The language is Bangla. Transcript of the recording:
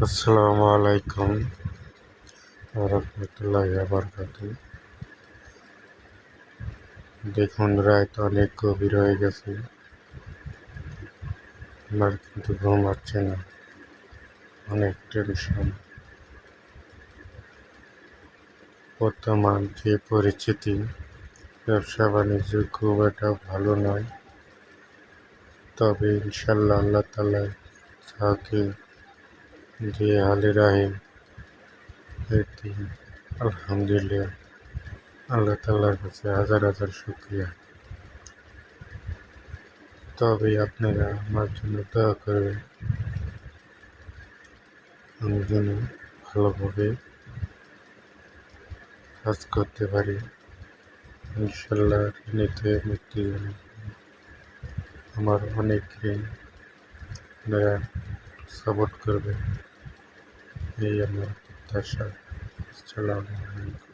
আসসালামু আলাইকুম রহমতুল্লাহি ওয়া বারাকাতুহু। দেখুন, রাত অনেক গভীর হয়ে গেছে, আমার কিন্তু ঘুম আসছে না, অনেক টেনশন। বর্তমান যে পরিস্থিতি, ব্যবসা বাণিজ্য খুব একটা ভালো নয়, তবে ইনশাল্লাহ আল্লাহ তাআলা যাকে যে হালে রাখে এটি আলহামদুলিল্লাহ, আল্লাহ তাআলার কাছে হাজার হাজার শুকরিয়া। তবে আপনারা আমার জন্য দোয়া করবেন, আমি যেন ভালোভাবে কাজ করতে পারি, ইনশাল্লাহ ঋণীতে মুক্তি হবে। আমার অনেক ঋণ, আপনারা সাপোর্ট করবেন, এই আমার প্রত্যাশা। আসসালামু আলাইকুম।